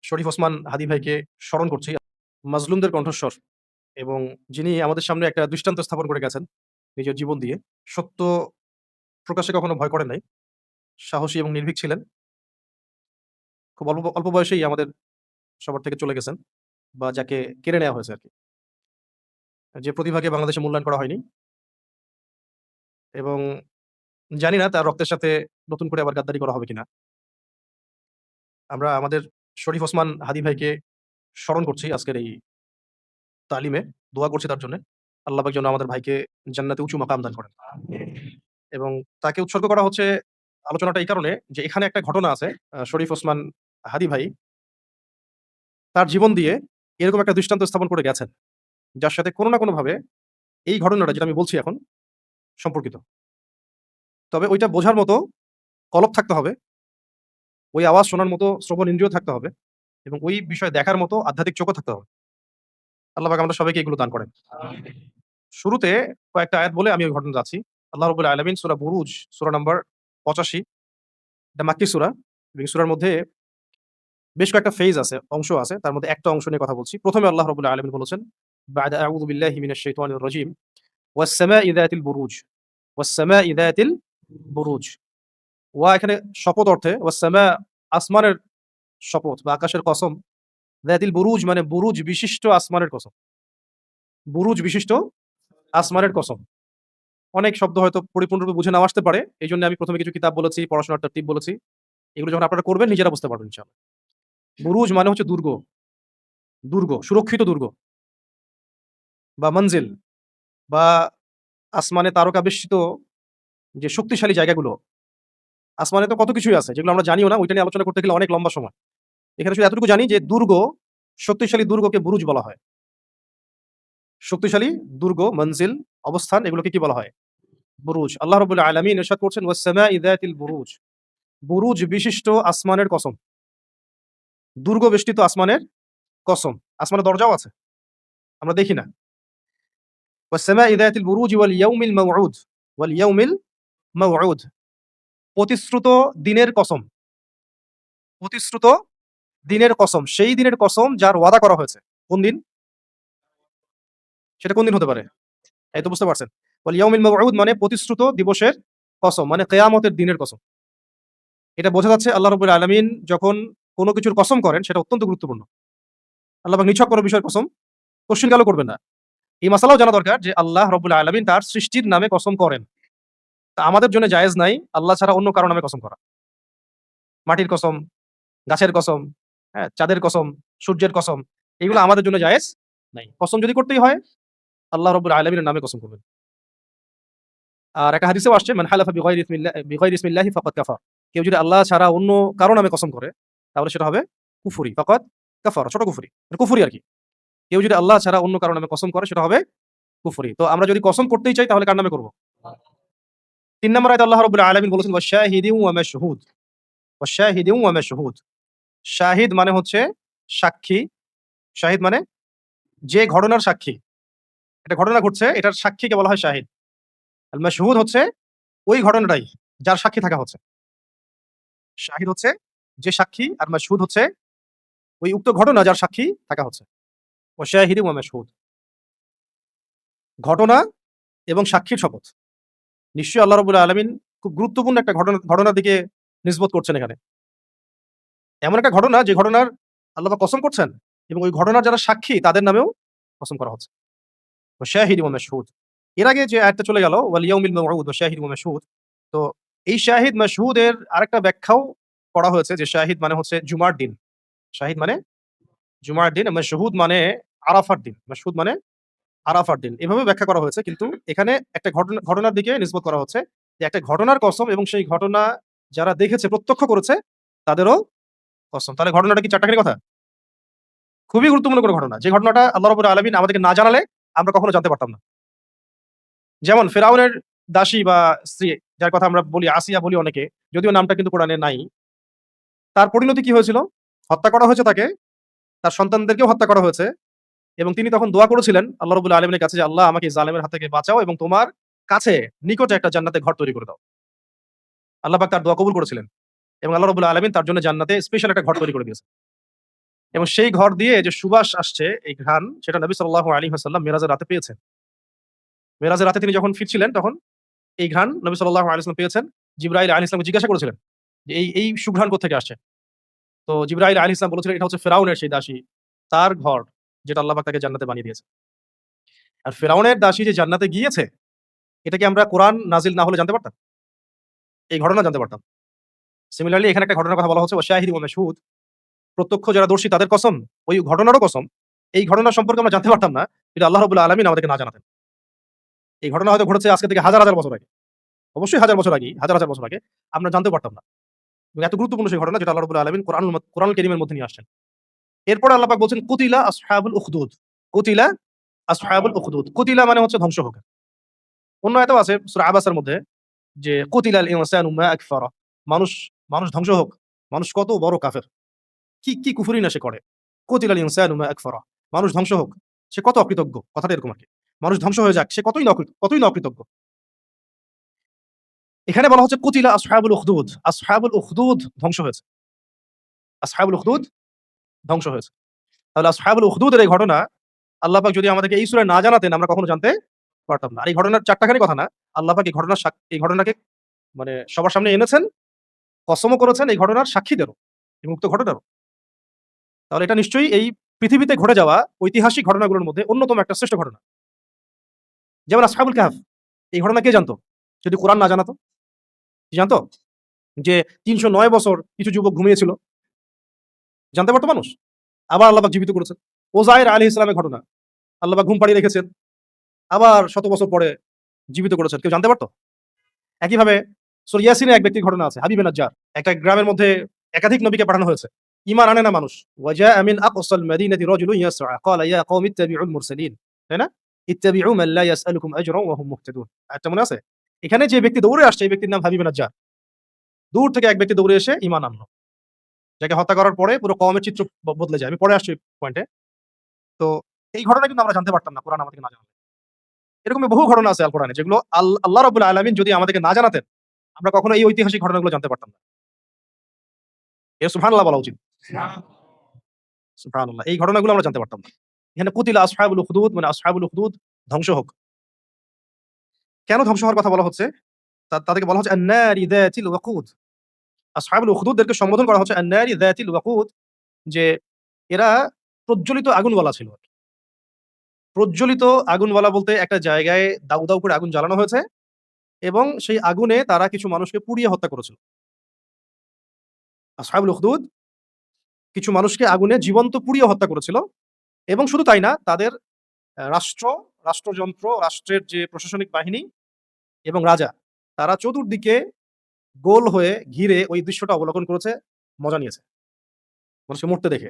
শরীফ ওসমান হাদী ভাইকে স্মরণ করছি। মাজলুমদের কণ্ঠস্বর এবং যিনি আমাদের সামনে একটা দৃষ্টান্ত স্থাপন করে গেছেন নিজের জীবন দিয়ে। সত্য প্রকাশে কখনো ভয় করেন নাই। সাহসী এবং নির্ভীক ছিলেন। খুব অল্প অল্প বয়সেই আমাদের সবার থেকে চলে গেছেন বা যাকে কেড়ে নেওয়া হয়েছে আরকি। যে প্রতিভাকে বাংলাদেশে মূল্যায়ন করা হয়নি এবং জানি না তার রক্তের সাথে নতুন করে আবার গাদ্দারি করা হবে কিনা। আমরা আমাদের শরীফ ওসমান হাদী ভাইকে স্মরণ করছি আজকের এই তালিমে। দোয়া করছি তার জন্যে। আল্লাহ পাক যেন আমাদের ভাইকে জান্নাতে উঁচু মাকাম দান করেন। এবং তাকে উৎসর্গ করা হচ্ছে আলোচনাটা এই কারণে যে এখানে একটা ঘটনা আছে। শরীফ ওসমান হাদী ভাই তার জীবন দিয়ে এরকম একটা দৃষ্টান্ত স্থাপন করে গেছেন, যার সাথে কোনো না কোনোভাবে এই ঘটনাটা যেটা আমি বলছি এখন সম্পর্কিত। তবে ওইটা বোঝার মতো কলব থাকতে হবে, ওই আওয়াজ শোনার মতো শ্রবণ ইন্দ্রিয় থাকতে হবে এবং ওই বিষয় দেখার মতো আধ্যাত্মিক চোখও থাকতে হবে। আল্লাহ পাক আমাদের সবাইকে এগুলো দান করেন। শুরুতে কয়েকটা আয়াত বলে আমি ওই ঘটনা যাচ্ছি। আল্লাহ রাব্বুল আলামিন সূরা বুরুজ সূরা নাম্বার ৮৫, এটা মাক্কি সূরা এবং সূরার মধ্যে বেশ কয়েকটা ফেজ আছে, অংশ আছে। তার মধ্যে একটা অংশ নিয়ে কথা বলছি। ১ম এ আল্লাহ রাব্বুল আলামিন বলেছেন, বা'দা আউযু বিল্লাহি মিনাশ শাইতানির রাজীম, ওয়াস সামাই যাতিল বুরুজ, ওয়াস সামাই যাতিল বুরুজ। ওয়া এখানে শপথ অর্থে, ওয়াস সামা আসমানের শপথ বা আকাশের কসম, যাতিল বুরুজ মানে বুরুজ বিশিষ্ট আসমানের কসম। বুরুজ বিশিষ্ট আসমানের কসম। অনেক শব্দ হয়তো পরিপূর্ণরূপে বুঝে নাও আসতে পারে। এইজন্য আমি ১ম এ কিছু কিতাব বলেছি, পড়াশোনার তারতিব বলেছি। এগুলো যখন আপনারা করবেন নিজেরা বুঝতে পারবেন ইনশাআল্লাহ। বুরুজ মানে হচ্ছে দুর্গ, দুর্গ, সুরক্ষিত দুর্গ বা মঞ্জিল বা আসমানে তারকা বেষ্টিত যে শক্তিশালী জায়গাগুলো। আসমানে তো কত কিছুই আছে যেগুলো আমরা জানিও না। ওইটা নিয়ে আলোচনা করতে গেলে অনেক লম্বা সময়। এখানে শুধু এতটুকু জানি যে দুর্গ, শক্তিশালী দুর্গকে বুরুজ বলা হয়। শক্তিশালী দুর্গ, মঞ্জিল, অবস্থান এগুলোকে কি বলা হয়? বুরুজ। আল্লাহ রাব্বুল আলামিন ইরশাদ করছেন, ওয়াস সামাই যাতিল বুরুজ। বুরুজ বিশিষ্ট আসমানের কসম। দুর্গ বেষ্টিত আসমানের কসম। আসমানে দরজাও আছে। আমরা দেখি না। ওয়াস সামাই যাতিল বুরুজ ওয়াল ইয়াউমিল মাউউদ। ওয়াল ইয়াউমিল মাউউদ। প্রতিশ্রুত দিনের কসম। প্রতিশ্রুত দিনের কসম। সেই দিনের কসম যার ওয়াদা করা হয়েছে। কোন দিন? সেটা কোন দিন হতে পারে? এই তো বুঝতে পারছেন। ওয়াল ইয়াউমিল মাউউদ মানে প্রতিশ্রুত দিবসের কসম, মানে কিয়ামতের দিনের কসম। এটা বোঝা যাচ্ছে আল্লাহ রাব্বুল আলামিন যখন কোন কিছুর কসম করেন সেটা অত্যন্ত গুরুত্বপূর্ণ। আল্লাহ পাক নিছক কোন বিষয়ের কসম কশিনকালও করবেন না। এই মাসালাও জানা দরকার যে আল্লাহ রাব্বুল আলামিন তার সৃষ্টির নামে কসম করেন। তা আমাদের জন্য জায়েজ নাই আল্লাহ ছাড়া অন্য কারো নামে কসম করা। মাটির কসম, গাছের কসম, হ্যাঁ? চাঁদের কসম, সূর্যের কসম, এগুলো আমাদের জন্য জায়েজ নাই। কসম যদি করতেই হয় আল্লাহ রাব্বুল আলামিনের নামে কসম করবেন। আর একটা হাদিসেও আসছে, মান হালাফা বিগাইরি ইসমিল্লাহি ফাকাদ কাফার। কেউ যদি আল্লাহ ছাড়া অন্য কারো নামে কসম করে তাহলে সেটা হবে কুফরি। ফাকাদ কাফার, ছোট কুফরি। মানে কুফরি আরকি। কেউ যদি আল্লাহ ছাড়া অন্য কারো নামে কসম করে সেটা হবে কুফরি। তো আমরা যদি কসম করতেই চাই তাহলে কার নামে করব? ৩ নম্বর আয়াতে আল্লাহ রাব্বুল আলামিন বলেছেন, ওয়াশাহিদিন ওয়া মাশহুদ। ওয়াশাহিদিন ওয়া মাশহুদ। শাহিদ মানে হচ্ছে সাক্ষী। শাহিদ মানে যে ঘটনার সাক্ষী। একটা ঘটনা ঘটছে এটার সাক্ষীকে বলা হয় শাহিদ। আল মাশহুদ হচ্ছে ওই ঘটনাটাই যার সাক্ষী থাকা হচ্ছে। শাহিদ হচ্ছে যে সাক্ষী আর মাশহুদ হচ্ছে ওই উক্ত ঘটনা যার সাক্ষী থাকা হচ্ছে। ওয়াশাহিদিন ওয়া মাশহুদ। ঘটনা এবং সাক্ষীর শপথ। নিশ্চয়ই আল্লাহ রাব্বুল আলামিন খুব গুরুত্বপূর্ণ একটা ঘটনার দিকে নিসবত করছেন এখানে। এমন একটা ঘটনা যে ঘটনার আল্লাহ পাক কসম করছেন এবং ওই ঘটনার যারা সাক্ষী তাদের নামেও কসম করা হচ্ছে। ওয়াশাহিদিন ওয়া মাশহুদ। এর আগে যে আয়াতটা চলে গেল, ওয়াল ইয়াউমিল মাউউদ ওয়াশাহিদিন ওয়া মাশহুদ। তো এই শাহিদ মাশহুদের আরেকটা ব্যাখ্যাও করা হয়েছে যে শাহিদ মানে হচ্ছে জুমার দিন। শাহিদ মানে জুমার দিন, মাশহুদ মানে আরাফার দিন। মাশহুদ মানে আরাফার দিন। এভাবে ব্যাখ্যা করা হয়েছে। কিন্তু এখানে একটা ঘটনার দিকে নিসবত করা হচ্ছে যে একটা ঘটনার কসম এবং সেই ঘটনা যারা দেখেছে, প্রত্যক্ষ করেছে তাদেরও কসম। তাহলে ঘটনাটা কি চারটাখানি কথা? খুবই গুরুত্বপূর্ণ কোনো ঘটনা। যে ঘটনাটা আল্লাহ রাব্বুল আলামিন আমাদেরকে না জানালে আমরা কখনো জানতে পারতাম না। যেমন ফিরআউনের দাসী বা স্ত্রী, যার কথা আমরা বলি আসিয়া বলি অনেকে, যদিও নামটা কিন্তু কোরআনে নাই। তার পরিণতি কি হয়েছিল? হত্যা করা হয়েছে তাকে, তার সন্তানদেরকেও হত্যা করা হয়েছে এবং তিনি তখন দোয়া করেছিলেন আল্লাহ রাব্বুল আলামিনের কাছে যে, আল্লাহ আমাকে এই জালেমের হাত থেকে বাঁচাও এবং তোমার কাছে নিকটে একটা জান্নাতে ঘর তৈরি করে দাও। আল্লাহ পাক তার দোয়া কবুল করেছিলেন এবং আল্লাহ রাব্বুল আলামিন তার জন্য জান্নাতে স্পেশাল একটা ঘর তৈরি করে দিয়েছেন। এবং সেই ঘর দিয়ে যে সুবাস আসছে, এই ঘ্রাণ, সেটা নবী সাল্লাল্লাহু আলাইহি ওয়াসাল্লাম মেরাজের রাতে পেয়েছেন। মেরাজের রাতে তিনি যখন ফিরছিলেন তখন এই ঘ্রাণ নবী সাল্লাল্লাহু আলাইহি ওয়াসাল্লাম পেয়েছেন। জিবরাইল আলাইহিস সালামকে জিজ্ঞাসা করেছিলেন যে, এই সুঘ্রাণ কোত্থেকে আসছে? তো জিবরাইল আলাইহিস সালাম বলেছিলেন, এটা হচ্ছে ফিরআউনের সেই দাসী, তার ঘর, যেটা আল্লাহ পাক তাকে জান্নাতে বানিয়ে দিয়েছে। আর ফিরআউনের দাসী যে জান্নাতে গিয়েছে, এটা কি আমরা কোরআন নাজিল না হলে জানতে পারতাম? এই ঘটনা জানতে পারতাম। সিমিলারলি এখানে একটা ঘটনার কথা বলা হচ্ছে, ওয়া শাহিদি ওয়া মাশহুদ, প্রত্যক্ষ যারা দর্শী তাদের কসম, ওই ঘটনারও কসম। এই ঘটনা সম্পর্কে আমরা জানতে পারতাম না, যদি আল্লাহ রাব্বুল আলামিন আমাদেরকে না জানাতেন। এই ঘটনা হয়তো ঘটেছে আজকে থেকে হাজার, হাজার বছর আগে। অবশ্যই হাজার বছর আগেই, হাজার, হাজার বছর আগে। আমরা জানতে পারতাম না। এবং এত গুরুত্বপূর্ণ সেই ঘটনা যেটা আল্লাহ রাব্বুল আলামিন কোরআনুল কারীমের মধ্যে নিয়ে আসছেন। এরপরে আল্লাহ পাক বলছেন, কুতিলা আসহাবুল উখদুদ। কুতিলা আসহাবুল উখদুদ। কুতিলা মানে হচ্ছে ধ্বংস হোক। অন্য আয়াতেও আছে সূরা আবাসের মধ্যে যে, কুতিলাল ইনসানু মা আকফারা। মানুষ মানুষ ধ্বংস হোক। মানুষ কত বড় কাফের। কি কুফরি না সে করে। কুতিলাল ইনসানু মা আকফারা। মানুষ ধ্বংস হোক। সে কত অকৃতজ্ঞ। কথাটা এরকম আরকি। মানুষ ধ্বংস হয়ে যাক, সে কতই না অকৃতজ্ঞ। এখানে বলা হচ্ছে কুতিলা আসহাবুল উখদুদ। আসহাবুল উখদুদ ধ্বংস হয়েছে। আসহাবুল উখদুদ ধ্বংস হয়েছে। তাহলে আসহাবুল উখদুদের এই ঘটনা আল্লাহ পাক যদি আমাদেরকে এই সূরায় না জানাতেন, আমরা কখনো জানতে পারতাম না। আর এই ঘটনার চারটাখানি কথা না। আল্লাহ পাক এই ঘটনাকে মানে সবার সামনে এনেছেন, কসমও করেছেন এই ঘটনার সাক্ষীদেরও এবং উক্ত ঘটনারও। তাহলে এটা নিশ্চয়ই এই পৃথিবীতে ঘটে যাওয়া ঐতিহাসিক ঘটনাগুলোর মধ্যে অন্যতম একটা শ্রেষ্ঠ ঘটনা। যেমন আসহাবুল কাহফ, এই ঘটনা কে জানতো? যদি কোরআন না জানাতো? কি জানতো? যে ৩০৯ বছর কিছু যুবক ঘুমিয়েছিল। জানতে পারতো মানুষ? আবার আল্লাহ পাক জীবিত করেছেন। ওযায়ের আলাইহিস সালামের ঘটনা। আল্লাহ পাক ঘুম পাড়িয়ে রেখেছেন। আবার শত বছর পরে জীবিত করেছেন। কেউ জানতে পারতো? একইভাবে সূরা ইয়াসিনে এক ব্যক্তির ঘটনা আছে, হাবিব নাজ্জার। একটা গ্রামের মধ্যে একাধিক নবীকে পাঠানো হয়েছে। ঈমান আনে না মানুষ। ওয়াজাআ মিন আকসাল মাদিনাতি রাজুলুন ইয়াসআ ক্বালা ইয়া কওমি ইত্তাবিউল মুরসালিন। তাই না? ইত্তাবিউ মান লা ইয়াসআলুকুম আজরান ওয়া হুম মুহতাদুন। আয়াতটা মনে আছে? এখানে যে ব্যক্তি দৌড়ে আসছে, এই ব্যক্তির নাম হাবিব নাজ্জার। দূর থেকে এক ব্যক্তি দৌড়ে এসে ঈমান আনলো। যাকে হত্যা করার পরে পুরো কওমের চিত্র বদলে যায়। আমি পরে আসছি পয়েন্টে। তো এই ঘটনা কিন্তু আমরা জানতে পারতাম না কোরআন আমাদেরকে না জানালে। এরকমই বহু ঘটনা আছে আল কোরআনে যেগুলো আল্লাহ রাব্বুল আলামিন যদি আমাদেরকে না জানাতেন, আমরা কখনো এই ঐতিহাসিক ঘটনাগুলো জানতে পারতাম না। এর সুবহানাল্লাহ বলা উচিত। সুবহানাল্লাহ। এই ঘটনাগুলো আমরা জানতে পারতাম না। এখানে কুতিলা আসহাবুল উখদুদ মানে আসহাবুল উখদুদ ধ্বংস হোক। কেন ধ্বংস হওয়ার কথা বলা হচ্ছে? তাদেরকে বলা হচ্ছে আন-নারি যাতিল ওয়াকুদ। আসহাবুল উখদুদদেরকে সম্বোধন করা হচ্ছে আন-নারি যাতিল ওয়াকুদ, যে এরা প্রজ্বলিত আগুনওয়ালা ছিল। প্রজ্বলিত আগুনওয়ালা বলতে একটা জায়গায় দাউ, দাউ করে আগুন জ্বালানো হয়েছে এবং সেই আগুনে তারা কিছু মানুষকে পুড়িয়ে হত্যা করেছিল। আসহাবুল উখদুদ কিছু মানুষকে আগুনে জীবন্ত পুড়িয়ে হত্যা করেছিল এবং শুধু তাই না, তাদের রাষ্ট্রযন্ত্র, রাষ্ট্রের যে প্রশাসনিক বাহিনী এবং রাজা, তারা চতুর্দিকে গোল হয়ে ঘিরে ওই দৃশ্যটা অবলোকন করেছে, মজা নিয়েছে। মানুষকে মরতে দেখে।